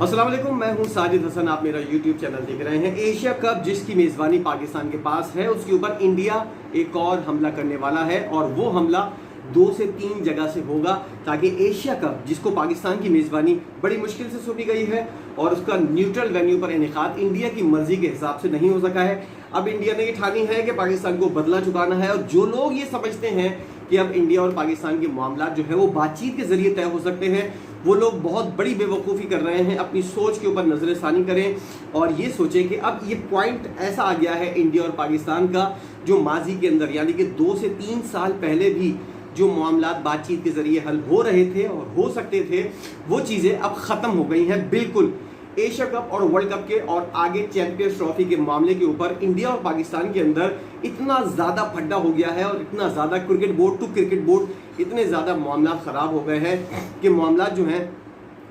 अस्सलाम वालेकुम, मैं हूं साजिद हसन। आप मेरा यूट्यूब चैनल देख रहे हैं। एशिया कप जिसकी मेज़बानी पाकिस्तान के पास है, उसके ऊपर इंडिया एक और हमला करने वाला है और वो हमला 2 से 3 जगह से होगा, ताकि एशिया कप जिसको पाकिस्तान की मेज़बानी बड़ी मुश्किल से सौंपी गई है और उसका न्यूट्रल वेन्यू पर इनेकाद इंडिया की मर्जी के हिसाब से नहीं हो सका है। अब इंडिया ने ये ठानी है कि पाकिस्तान को बदला चुकाना है, और जो लोग ये समझते हैं कि अब इंडिया और पाकिस्तान के मामला जो है वो बातचीत के जरिए तय हो सकते हैं, वो लोग बहुत बड़ी बेवकूफ़ी कर रहे हैं। अपनी सोच के ऊपर नजरसानी करें और ये सोचें कि अब ये पॉइंट ऐसा आ गया है इंडिया और पाकिस्तान का, जो माजी के अंदर यानी कि 2 से 3 साल पहले भी जो मामला बातचीत के जरिए हल हो रहे थे और हो सकते थे, वो चीज़ें अब ख़त्म हो गई हैं बिल्कुल। एशिया कप और वर्ल्ड कप के और आगे चैंपियंस ट्रॉफी के मामले के ऊपर इंडिया और पाकिस्तान के अंदर इतना ज़्यादा फड्डा हो गया है और इतना ज़्यादा cricket board to cricket board इतने ज़्यादा मामला ख़राब हो गए हैं कि मामला जो हैं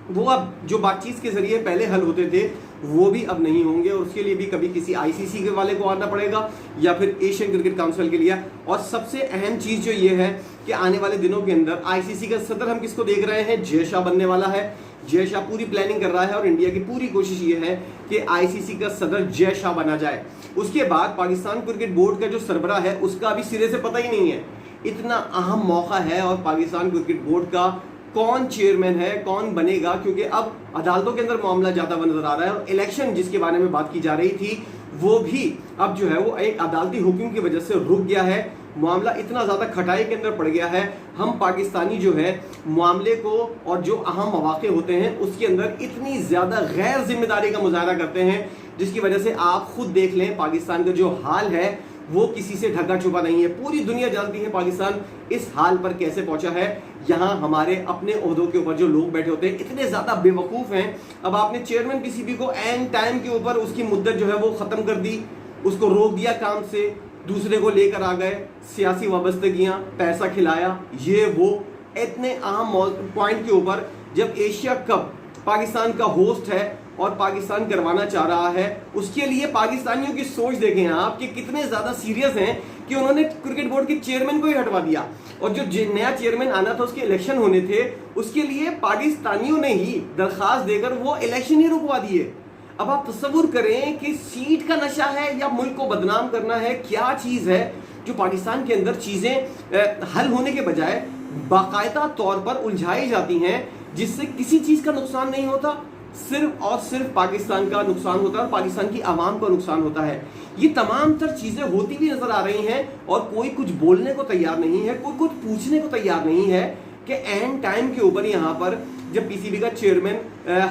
वो अब जो बातचीत के ज़रिए पहले हल होते थे वो भी अब नहीं होंगे, और उसके लिए भी कभी किसी आईसीसी के वाले को आना पड़ेगा या फिर एशियन क्रिकेट काउंसिल के लिए। और सबसे अहम चीज़ जो ये है कि आने वाले दिनों के अंदर आईसीसी का सदर हम किसको देख रहे हैं? जय शाह बनने वाला है। जय शाह पूरी प्लानिंग कर रहा है और इंडिया की पूरी कोशिश ये है कि आईसीसी का सदर जय शाह बना जाए। उसके बाद पाकिस्तान क्रिकेट बोर्ड का जो सरबराह है उसका अभी सिरे से पता ही नहीं है। इतना अहम मौका है और पाकिस्तान क्रिकेट बोर्ड का कौन चेयरमैन है, कौन बनेगा, क्योंकि अब अदालतों के अंदर मामला ज़्यादा नजर आ रहा है। और इलेक्शन जिसके बारे में बात की जा रही थी वो भी अब जो है वो एक अदालती हुक्म की वजह से रुक गया है। मामला इतना ज़्यादा खटाई के अंदर पड़ गया है। हम पाकिस्तानी जो है मामले को और जो अहम मौके होते हैं उसके अंदर इतनी ज़्यादा गैर जिम्मेदारी का मुजाहरा करते हैं, जिसकी वजह से आप खुद देख लें पाकिस्तान का जो हाल है वो किसी से ढका छुपा नहीं है। पूरी दुनिया जानती है पाकिस्तान इस हाल पर कैसे पहुंचा है। यहाँ हमारे अपने ओहदों के ऊपर जो लोग बैठे होते हैं इतने ज़्यादा बेवकूफ़ हैं। अब आपने चेयरमैन पीसीबी को एन टाइम के ऊपर उसकी मुद्दत जो है वो ख़त्म कर दी, उसको रोक दिया काम से, दूसरे को लेकर आ गए, सियासी वाबस्तगियाँ, पैसा खिलाया, ये वो। इतने अहम पॉइंट के ऊपर जब एशिया कप पाकिस्तान का होस्ट है और पाकिस्तान करवाना चाह रहा है, उसके लिए पाकिस्तानियों की सोच देखें आप कि कितने ज़्यादा सीरियस हैं कि उन्होंने क्रिकेट बोर्ड के चेयरमैन को ही हटवा दिया, और जो नया चेयरमैन आना था उसके इलेक्शन होने थे, उसके लिए पाकिस्तानियों ने ही दरख्वास्त देकर वो इलेक्शन ही रुकवा दिए। अब आप तसव्वुर करें कि सीट का नशा है या मुल्क को बदनाम करना है, क्या चीज़ है जो पाकिस्तान के अंदर चीज़ें हल होने के बजाय बाकायदा तौर पर उलझाई जाती हैं, जिससे किसी चीज़ का नुकसान नहीं होता, सिर्फ और सिर्फ पाकिस्तान का नुकसान होता है और पाकिस्तान की आवाम का नुकसान होता है। ये तमाम तर चीज़ें होती भी नज़र आ रही हैं और कोई कुछ बोलने को तैयार नहीं है, कोई कुछ पूछने को तैयार नहीं है कि एन टाइम के ऊपर यहाँ पर जब पीसीबी का चेयरमैन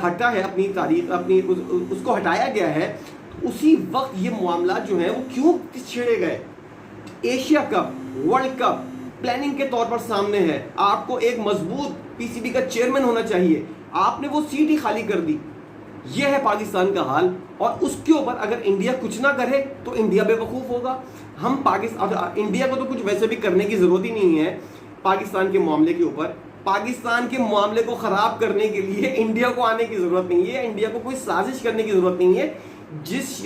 हटा है, अपनी तारीख अपनी उसको हटाया गया है, उसी वक्त ये मामला जो है वो क्यों छिड़े गए? Asia cup, world cup planning के तौर पर सामने है। आपको एक मजबूत पीसीबी का चेयरमैन होना चाहिए, आपने वो सीट ही खाली कर दी। यह है पाकिस्तान का हाल, और उसके ऊपर अगर इंडिया कुछ ना करे तो इंडिया बेवकूफ़ होगा। हम पाकिस्तान इंडिया को तो कुछ वैसे भी करने की ज़रूरत ही नहीं है पाकिस्तान के मामले के ऊपर। पाकिस्तान के मामले को ख़राब करने के लिए इंडिया को आने की ज़रूरत नहीं है, इंडिया को कोई साजिश करने की ज़रूरत नहीं है। जिस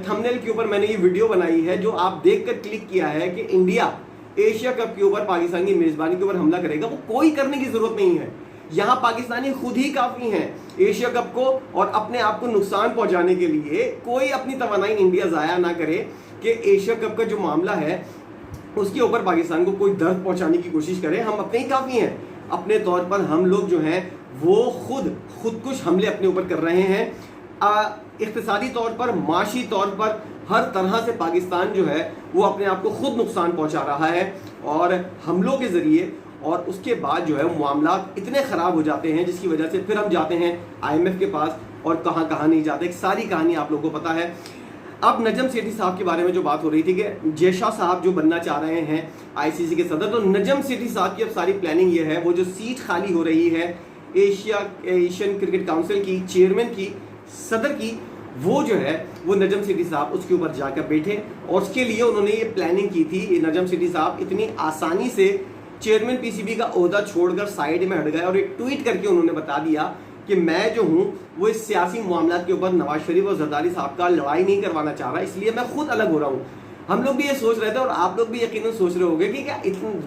थंबनेल के ऊपर मैंने ये वीडियो बनाई है, जो आप देख कर क्लिक किया है कि इंडिया एशिया कप के ऊपर पाकिस्तान की मेज़बानी के ऊपर हमला करेगा, वो कोई करने की ज़रूरत नहीं है। यहाँ पाकिस्तानी खुद ही काफ़ी हैं एशिया कप को और अपने आप को नुकसान पहुँचाने के लिए। कोई अपनी तवानाई इंडिया ज़ाया ना करे कि एशिया कप का जो मामला है उसके ऊपर पाकिस्तान को कोई दर्द पहुँचाने की कोशिश करे। हम अपने ही काफ़ी हैं। अपने तौर पर हम लोग जो हैं वो खुदकुश हमले अपने ऊपर कर रहे हैं। इक़्तिसादी तौर पर, माशी तौर पर, हर तरह से पाकिस्तान जो है वो अपने आप को खुद नुकसान पहुंचा रहा है और हमलों के ज़रिए। और उसके बाद जो है मामला इतने ख़राब हो जाते हैं जिसकी वजह से फिर हम जाते हैं IMF के पास, और कहाँ कहाँ नहीं जाते। एक सारी कहानी आप लोगों को पता है। अब नजम सेठी साहब के बारे में जो बात हो रही थी कि जय शाह साहब जो बनना चाह रहे हैं आईसीसी के सदर, तो नजम सेठी साहब की अब सारी प्लानिंग ये है, वो जो सीट खाली हो रही है एशियन क्रिकेट काउंसिल की, चेयरमैन की, सदर की, वो जो है वो नजम सेठी साहब उसके ऊपर जाकर बैठे। और उसके लिए उन्होंने ये प्लानिंग की थी। ये नजम सेठी साहब इतनी आसानी से चेयरमैन पीसीबी का ओहदा छोड़कर साइड में हट गए और एक ट्वीट करके उन्होंने बता दिया कि मैं जो हूँ वो इस सियासी मामला के ऊपर नवाज शरीफ और जरदारी साहब का लड़ाई नहीं करवाना चाह रहा, इसलिए मैं खुद अलग हो रहा हूँ। हम लोग भी ये सोच रहे थे और आप लोग भी यकीनन सोच रहे होंगे कि क्या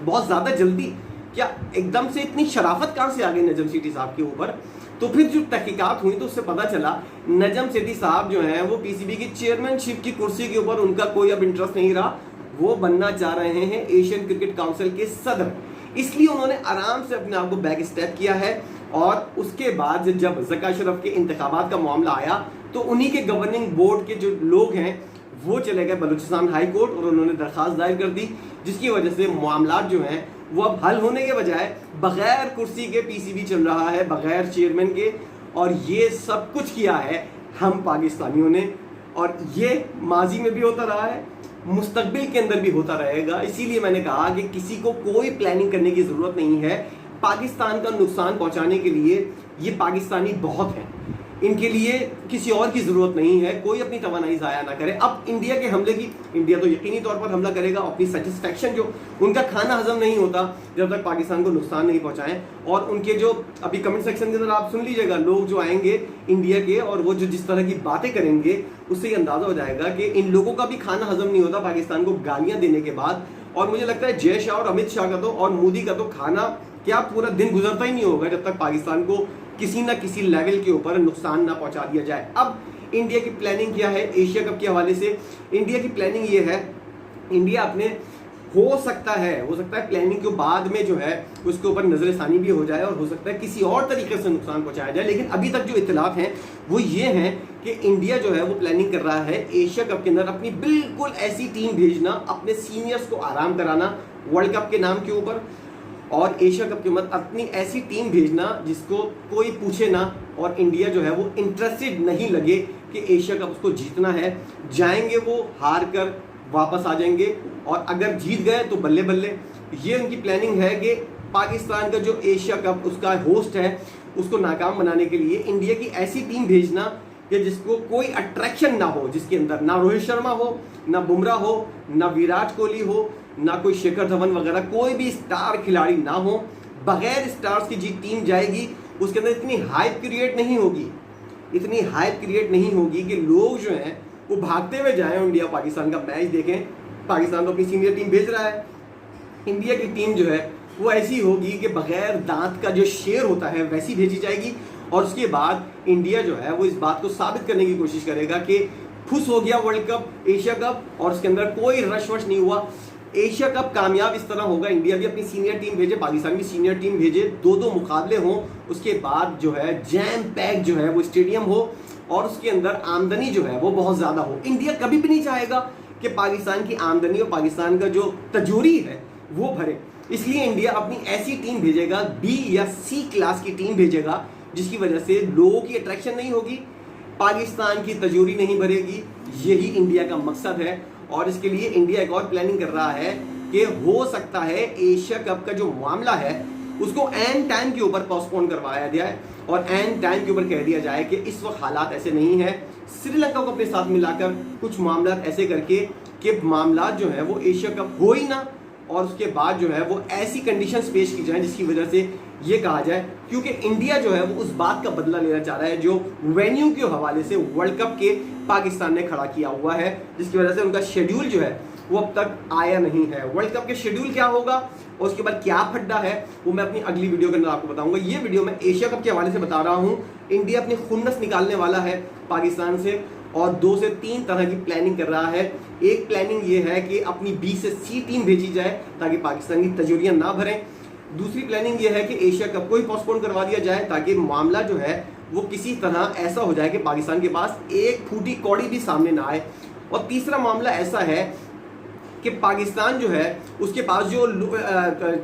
बहुत ज़्यादा जल्दी, क्या एकदम से इतनी शराफत कहाँ से आ गई नजम सेठी साहब के ऊपर? तो फिर जो तहकीकात हुई तो उससे पता चला नजम सेठी साहब जो हैं वो पीसीबी की चेयरमैनशिप की कुर्सी के ऊपर उनका कोई अब इंटरेस्ट नहीं रहा, वो बनना चाह रहे हैं एशियन क्रिकेट काउंसिल के सदर। इसलिए उन्होंने आराम से अपने आप को बैक स्टेप किया है। और उसके बाद जब ज़का अशरफ के इंतखाबात का मामला आया तो उन्हीं के गवर्निंग बोर्ड के जो लोग हैं वो चले गए बलूचिस्तान हाई कोर्ट और उन्होंने दरख्वास्त दायर कर दी, जिसकी वजह से मामला जो हैं वो अब हल होने के बजाय बगैर कुर्सी के पीसीबी चल रहा है, बगैर चेयरमैन के। और ये सब कुछ किया है हम पाकिस्तानियों ने, और ये माजी में भी होता रहा है, मुस्तकबिल के अंदर भी होता रहेगा। इसीलिए मैंने कहा कि किसी को कोई प्लानिंग करने की ज़रूरत नहीं है। पाकिस्तान का नुकसान पहुंचाने के लिए ये पाकिस्तानी बहुत हैं, इनके लिए किसी और की ज़रूरत नहीं है। कोई अपनी तवानाई ज़ाया ना करे। अब इंडिया के हमले की, इंडिया तो यकीनी तौर पर हमला करेगा, अपनी सेटिस्फेक्शन जो उनका खाना हजम नहीं होता जब तक पाकिस्तान को नुकसान नहीं पहुंचाएं। और उनके जो अभी कमेंट सेक्शन के अंदर आप सुन लीजिएगा, लोग जो आएंगे इंडिया के और वो जो जिस तरह की बातें करेंगे उससे ये अंदाज़ा हो जाएगा कि इन लोगों का भी खाना हजम नहीं होता पाकिस्तान को गालियाँ देने के बाद। और मुझे लगता है जय शाह और अमित शाह का तो और मोदी का तो खाना क्या पूरा दिन गुजरता ही नहीं होगा जब तक पाकिस्तान को किसी ना किसी लेवल के ऊपर नुकसान ना पहुंचा दिया जाए। अब इंडिया की प्लानिंग क्या है एशिया कप के हवाले से? इंडिया की प्लानिंग ये है, इंडिया अपने हो सकता है प्लानिंग के बाद में जो है उसके ऊपर नजर सानी भी हो जाए और हो सकता है किसी और तरीके से नुकसान पहुंचाया जाए। लेकिन अभी तक जो इत्तलात हैं वो ये हैं कि इंडिया जो है वो प्लानिंग कर रहा है एशिया कप के अंदर अपनी बिल्कुल ऐसी टीम भेजना, अपने सीनियर्स को आराम कराना वर्ल्ड कप के नाम के ऊपर, और एशिया कप के बाद अपनी ऐसी टीम भेजना जिसको कोई पूछे ना और इंडिया जो है वो इंटरेस्टेड नहीं लगे कि एशिया कप उसको जीतना है। जाएंगे वो हार कर वापस आ जाएंगे, और अगर जीत गए तो बल्ले बल्ले। ये उनकी प्लानिंग है कि पाकिस्तान का जो एशिया कप उसका होस्ट है उसको नाकाम बनाने के लिए इंडिया की ऐसी टीम भेजना कि जिसको कोई अट्रैक्शन ना हो, जिसके अंदर ना रोहित शर्मा हो, ना बुमराह हो, ना विराट कोहली हो, ना कोई शिखर धवन वगैरह, कोई भी स्टार खिलाड़ी ना हो। बगैर स्टार्स की जी टीम जाएगी, उसके अंदर इतनी हाइप क्रिएट नहीं होगी कि लोग जो हैं वो भागते हुए जाएं इंडिया पाकिस्तान का मैच देखें। पाकिस्तान तो अपनी सीनियर टीम भेज रहा है, इंडिया की टीम जो है वो ऐसी होगी कि बगैर दांत का जो शेर होता है वैसी भेजी जाएगी। और उसके बाद इंडिया जो है वो इस बात को साबित करने की कोशिश करेगा कि खुश हो गया वर्ल्ड कप एशिया कप, और उसके अंदर कोई रश वश नहीं हुआ। एशिया कप कामयाब इस तरह होगा, इंडिया भी अपनी सीनियर टीम भेजे, पाकिस्तान भी सीनियर टीम भेजे, दो मुकाबले हों, उसके बाद जो है जैम पैक जो है वो स्टेडियम हो और उसके अंदर आमदनी जो है वो बहुत ज़्यादा हो। इंडिया कभी भी नहीं चाहेगा कि पाकिस्तान की आमदनी और पाकिस्तान का जो तजूरी है वो भरे, इसलिए इंडिया अपनी ऐसी टीम भेजेगा, बी या सी क्लास की टीम भेजेगा, जिसकी वजह से लोगों की अट्रैक्शन नहीं होगी, पाकिस्तान की तजूरी नहीं भरेगी। यही इंडिया का मकसद है। और इसके लिए इंडिया एक और प्लानिंग कर रहा है कि हो सकता है एशिया कप का जो मामला है उसको एन टाइम के ऊपर पोस्टपोन करवाया जाए और एन टाइम के ऊपर कह दिया जाए कि इस वक्त हालात ऐसे नहीं है, श्रीलंका को अपने साथ मिलाकर कुछ मामला ऐसे करके कि मामला जो है वो एशिया कप हो ही ना, और उसके बाद जो है वो ऐसी कंडीशंस पेश की जाए जिसकी वजह से ये कहा जाए, क्योंकि इंडिया जो है वो उस बात का बदला लेना चाह रहा है जो वेन्यू के हवाले से वर्ल्ड कप के पाकिस्तान ने खड़ा किया हुआ है, जिसकी वजह से उनका शेड्यूल जो है वो अब तक आया नहीं है। वर्ल्ड कप के शेड्यूल क्या होगा और उसके बाद क्या फड्डा है वो मैं अपनी अगली वीडियो के अंदर आपको बताऊंगा। ये वीडियो मैं एशिया कप के हवाले से बता रहा हूँ। इंडिया अपनी खुन्नस निकालने वाला है पाकिस्तान से और 2 से 3 तरह की प्लानिंग कर रहा है। एक प्लानिंग ये है कि अपनी बी से सी टीम भेजी जाए ताकि पाकिस्तान की तजूरियाँ ना भरें। दूसरी प्लानिंग ये है कि एशिया कप को ही पोस्टपोन करवा दिया जाए ताकि मामला जो है वो किसी तरह ऐसा हो जाए कि पाकिस्तान के पास एक फूटी कौड़ी भी सामने ना आए। और तीसरा मामला ऐसा है कि पाकिस्तान जो है उसके पास जो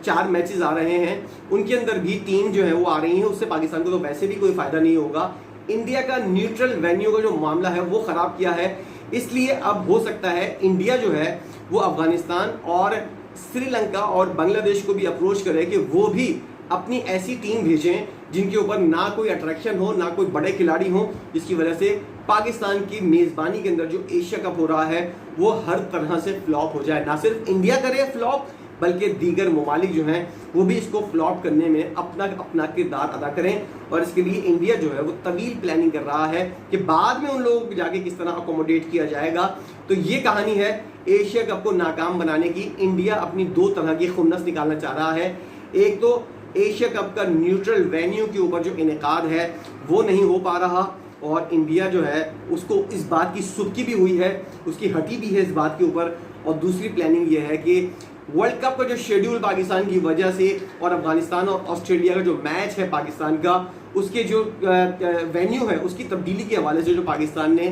4 मैचेस आ रहे हैं उनके अंदर भी टीम जो है वो आ रही है, उससे पाकिस्तान को तो वैसे भी कोई फ़ायदा नहीं होगा। इंडिया का न्यूट्रल वेन्यू का जो मामला है वो ख़राब किया है, इसलिए अब हो सकता है इंडिया जो है वो अफगानिस्तान और श्रीलंका और बांग्लादेश को भी अप्रोच करे कि वो भी अपनी ऐसी टीम भेजें जिनके ऊपर ना कोई अट्रैक्शन हो, ना कोई बड़े खिलाड़ी हो, जिसकी वजह से पाकिस्तान की मेज़बानी के अंदर जो एशिया कप हो रहा है वो हर तरह से फ्लॉप हो जाए। ना सिर्फ इंडिया करे फ्लॉप बल्कि दीगर ममालिक जो हैं वो भी इसको फ्लॉप करने में अपना किरदार अदा करें। और इसके लिए इंडिया जो है वो तवील प्लानिंग कर रहा है कि बाद में उन लोगों को जाके किस तरह अकोमोडेट किया जाएगा। तो ये कहानी है एशिया कप को नाकाम बनाने की। इंडिया अपनी 2 तरह की खुन्नस निकालना चाह रहा है। एक तो एशिया कप का न्यूट्रल वेन्यू के ऊपर जो इनेकाद है वो नहीं हो पा रहा, और इंडिया जो है उसको इस बात की सुर्खी भी हुई है, उसकी हटी भी है इस बात के ऊपर। और दूसरी प्लानिंग ये है कि वर्ल्ड कप का जो शेड्यूल पाकिस्तान की वजह से और अफगानिस्तान और ऑस्ट्रेलिया का जो मैच है पाकिस्तान का, उसके जो वेन्यू है उसकी तब्दीली के हवाले से जो पाकिस्तान ने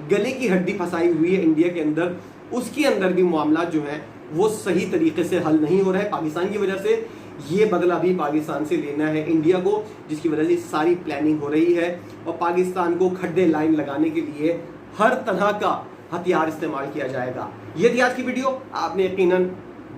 गले की हड्डी फंसाई हुई है इंडिया के अंदर, उसके अंदर भी मामला जो है वो सही तरीके से हल नहीं हो रहा है पाकिस्तान की वजह से। ये बदला भी पाकिस्तान से लेना है इंडिया को, जिसकी वजह से सारी प्लानिंग हो रही है और पाकिस्तान को खड्डे लाइन लगाने के लिए हर तरह का हथियार इस्तेमाल किया जाएगा। ये थी आज की वीडियो। आपने यकीनन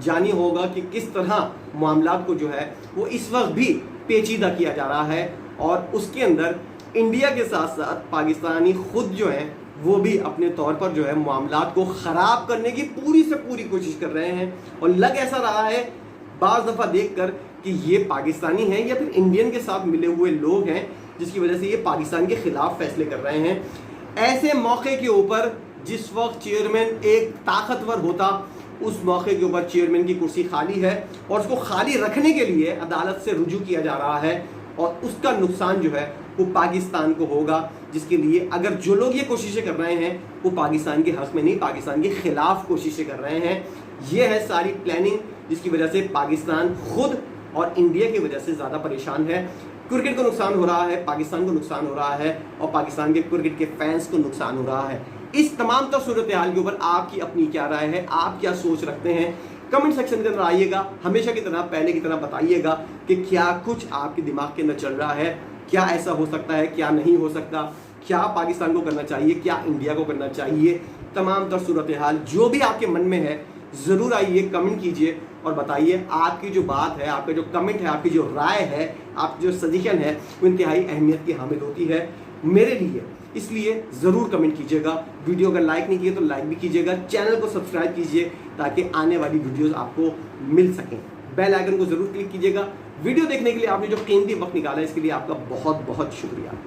जानी होगा कि किस तरह मामलात को जो है वो इस वक्त भी पेचीदा किया जा रहा है, और उसके अंदर इंडिया के साथ साथ पाकिस्तानी खुद जो है वो भी अपने तौर पर जो है मामलात को ख़राब करने की पूरी से पूरी कोशिश कर रहे हैं। और लग ऐसा रहा है बाज़ दफ़ा देखकर कि ये पाकिस्तानी हैं या फिर इंडियन के साथ मिले हुए लोग हैं, जिसकी वजह से ये पाकिस्तान के ख़िलाफ़ फैसले कर रहे हैं। ऐसे मौके के ऊपर जिस वक्त चेयरमैन एक ताकतवर होता, उस मौके के ऊपर चेयरमैन की कुर्सी खाली है और उसको खाली रखने के लिए अदालत से रुजू किया जा रहा है, और उसका नुकसान जो है वो पाकिस्तान को होगा, जिसके लिए अगर जो लोग ये कोशिशें कर रहे हैं वो पाकिस्तान के हक़ में नहीं, पाकिस्तान के ख़िलाफ़ कोशिशें कर रहे हैं। ये है सारी प्लानिंग, जिसकी वजह से पाकिस्तान खुद और इंडिया की वजह से ज़्यादा परेशान है। क्रिकेट को नुकसान हो रहा है, पाकिस्तान को नुकसान हो रहा है, और पाकिस्तान के क्रिकेट के फैंस को नुकसान हो रहा है। इस तमाम सूरत हाल के ऊपर आपकी अपनी क्या राय है, आप क्या सोच रखते हैं, कमेंट सेक्शन के अंदर आइएगा। हमेशा की तरह पहले की तरह बताइएगा कि क्या कुछ आपके दिमाग के अंदर चल रहा है, क्या ऐसा हो सकता है, क्या नहीं हो सकता, क्या पाकिस्तान को करना चाहिए, क्या इंडिया को करना चाहिए। तमाम सूरत हाल जो भी आपके मन में है ज़रूर आइए, कमेंट कीजिए और बताइए। आपकी जो बात है, आपका जो कमेंट है, आपकी जो राय है, आपकी जो सजेशन है, वो इंतहाई अहमियत की हामिल होती है मेरे लिए, इसलिए ज़रूर कमेंट कीजिएगा। वीडियो अगर लाइक नहीं किए तो लाइक भी कीजिएगा, चैनल को सब्सक्राइब कीजिए ताकि आने वाली वीडियोस आपको मिल सकें। बेल आइकन को ज़रूर क्लिक कीजिएगा। वीडियो देखने के लिए आपने जो कीमती वक्त निकाला है इसके लिए आपका बहुत बहुत शुक्रिया।